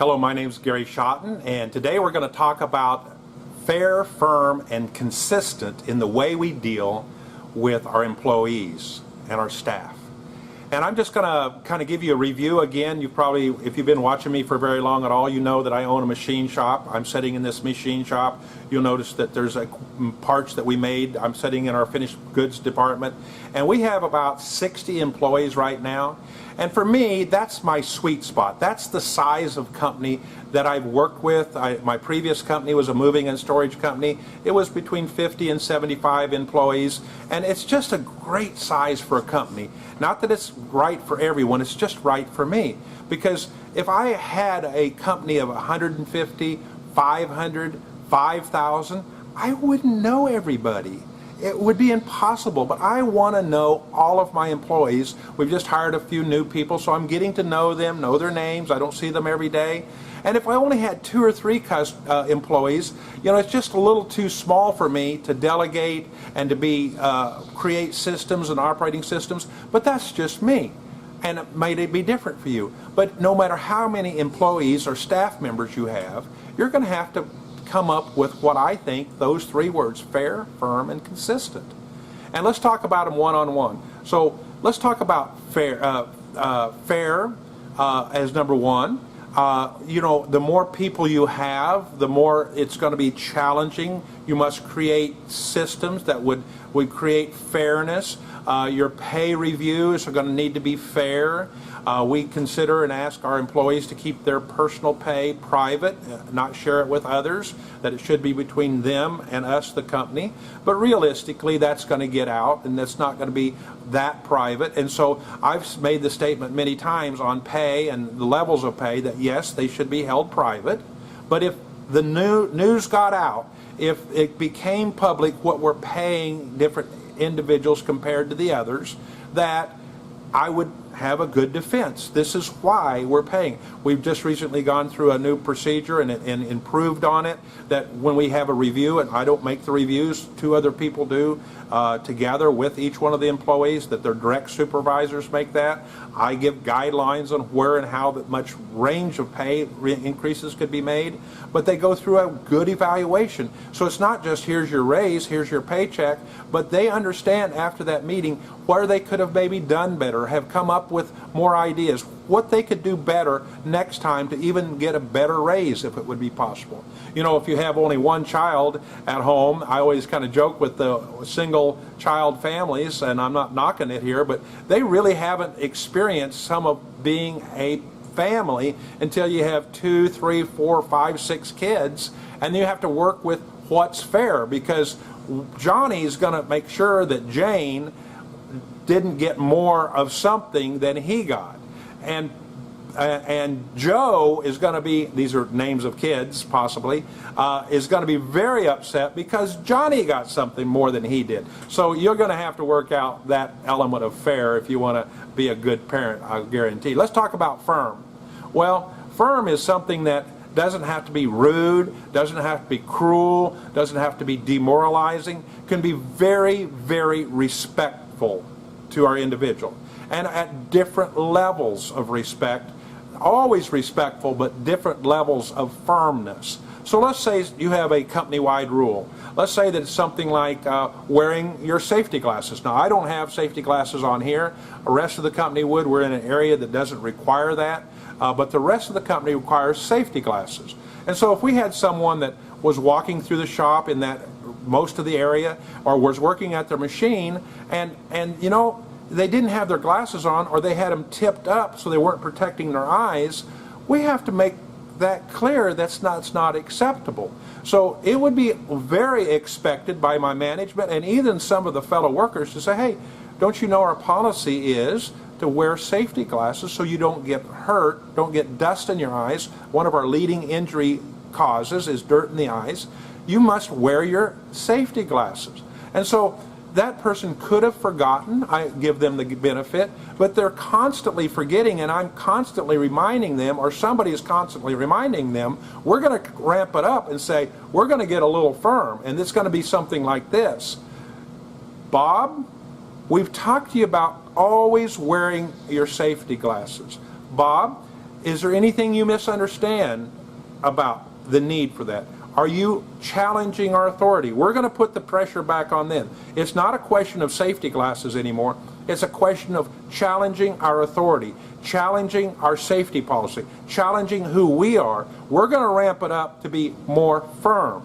Hello, my name is Gary Schotten, and today we're going to talk about fair, firm, and consistent in the way we deal with our employees and our staff. And I'm just going to kind of give you a review again. You probably, if you've been watching me for very long at all, you know that I own a machine shop. I'm sitting in this machine shop. You'll notice that there's parts that we made. I'm sitting in our finished goods department. And we have about 60 employees right now. And for me, that's my sweet spot. That's the size of company that I've worked with. My previous company was a moving and storage company. It was between 50 and 75 employees, and it's just a great size for a company. Not that it's right for everyone, it's just right for me. Because if I had a company of 150, 500, 5,000, I wouldn't know everybody. It would be impossible, but I want to know all of my employees. We've just hired a few new people, so I'm getting to know them, know their names. I don't see them every day. And if I only had 2 or 3 employees, you know, it's just a little too small for me to delegate and to create systems and operating systems, but that's just me. And it may be different for you. But no matter how many employees or staff members you have, you're going to have to come up with what I think those 3 words: fair, firm, and consistent. And let's talk about them one-on-one. So let's talk about fair as number one. You know, the more people you have, the more it's going to be challenging. You must create systems that would create fairness. Your pay reviews are going to need to be fair. We consider and ask our employees to keep their personal pay private, not share it with others, that it should be between them and us, the company. But realistically, that's going to get out, and that's not going to be that private. And so I've made the statement many times on pay and the levels of pay that yes, they should be held private. But if the news got out, if it became public what we're paying different individuals compared to the others, that I would have a good defense. This is why we're paying. We've just recently gone through a new procedure and improved on it, that when we have a review, and I don't make the reviews, 2 other people do together with each one of the employees, that their direct supervisors make that. I give guidelines on where and how that much range of pay increases could be made, but they go through a good evaluation. So it's not just here's your raise, here's your paycheck, but they understand after that meeting where they could have maybe done better, have come up with more ideas, what they could do better next time to even get a better raise if it would be possible. You know, if you have only 1 child at home, I always kind of joke with the single child families, and I'm not knocking it here, but they really haven't experienced some of being a family until you have 2, 3, 4, 5, 6 kids, and you have to work with what's fair, because Johnny's going to make sure that Jane didn't get more of something than he got. And Joe is going to be, these are names of kids possibly, is going to be very upset because Johnny got something more than he did. So you're going to have to work out that element of fair if you want to be a good parent, I guarantee. Let's talk about firm. Well, firm is something that doesn't have to be rude, doesn't have to be cruel, doesn't have to be demoralizing, can be very, very respectful to our individual, and at different levels of respect, always respectful, but different levels of firmness. So let's say you have a company-wide rule. Let's say that it's something like wearing your safety glasses. Now, I don't have safety glasses on here. The rest of the company would. We're in an area that doesn't require that, but the rest of the company requires safety glasses. And so if we had someone that was walking through the shop in that most of the area, or was working at their machine, and you know, they didn't have their glasses on, or they had them tipped up so they weren't protecting their eyes, we have to make that clear that's not acceptable. So it would be very expected by my management and even some of the fellow workers to say, hey, don't you know our policy is to wear safety glasses so you don't get hurt, don't get dust in your eyes. One of our leading injury causes is dirt in the eyes. You must wear your safety glasses. And so that person could have forgotten. I give them the benefit, but they're constantly forgetting, and I'm constantly reminding them, or somebody is constantly reminding them. We're going to ramp it up and say, we're going to get a little firm, and it's going to be something like this. Bob, we've talked to you about always wearing your safety glasses. Bob, Is there anything you misunderstand about the need for that? Are you challenging our authority? We're going to put the pressure back on them. It's not a question of safety glasses anymore. It's a question of challenging our authority, challenging our safety policy, challenging who we are. We're going to ramp it up to be more firm.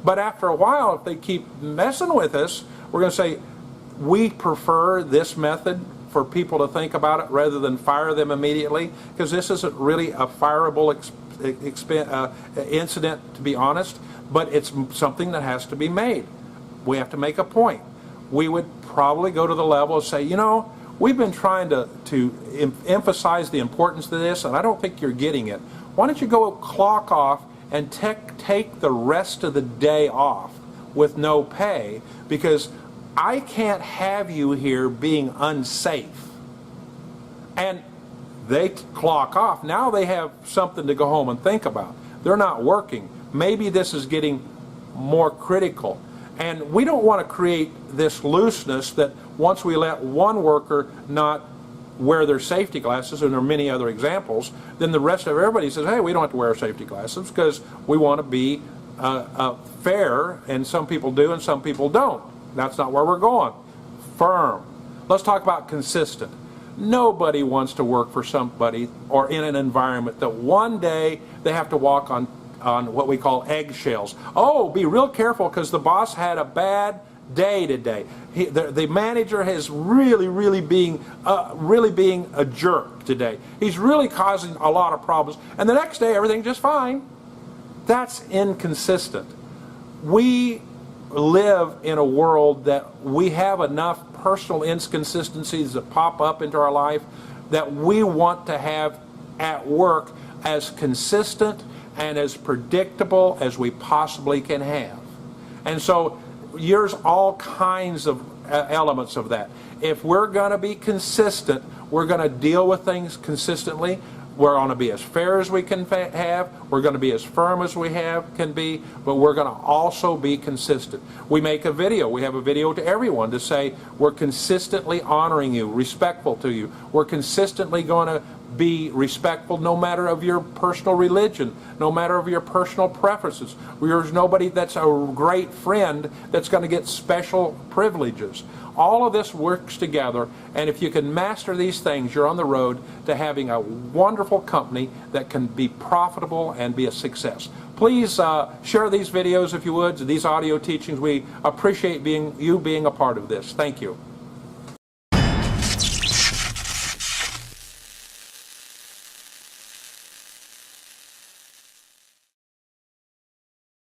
But after a while, if they keep messing with us, we're going to say, we prefer this method for people to think about it rather than fire them immediately, because this isn't really a fireable incident, to be honest, but it's something that has to be made. We have to make a point. We would probably go to the level of say, you know, we've been trying to emphasize the importance of this, and I don't think you're getting it. Why don't you go clock off and take the rest of the day off with no pay, because I can't have you here being unsafe. And they clock off. Now they have something to go home and think about. They're not working. Maybe this is getting more critical. And we don't want to create this looseness that once we let one worker not wear their safety glasses, and there are many other examples, then the rest of everybody says, hey, we don't have to wear our safety glasses because we want to be fair, and some people do and some people don't. That's not where we're going. Firm. Let's talk about consistent. Nobody wants to work for somebody or in an environment that one day they have to walk on what we call eggshells. Oh, be real careful because the boss had a bad day today. The manager is really being a jerk today. He's really causing a lot of problems. And the next day everything's just fine. That's inconsistent. We live in a world that we have enough personal inconsistencies that pop up into our life that we want to have at work as consistent and as predictable as we possibly can have. And so there's all kinds of elements of that. If we're going to be consistent, we're going to deal with things consistently. We're going to be as fair as we can have. We're going to be as firm as we can be, but we're going to also be consistent. We make a video. We have a video to everyone to say we're consistently honoring you, respectful to you. We're consistently going to be respectful no matter of your personal religion, no matter of your personal preferences. There's nobody that's a great friend that's going to get special privileges. All of this works together, and if you can master these things, you're on the road to having a wonderful company that can be profitable and be a success. Please share these videos if you would, these audio teachings. We appreciate you being a part of this. Thank you.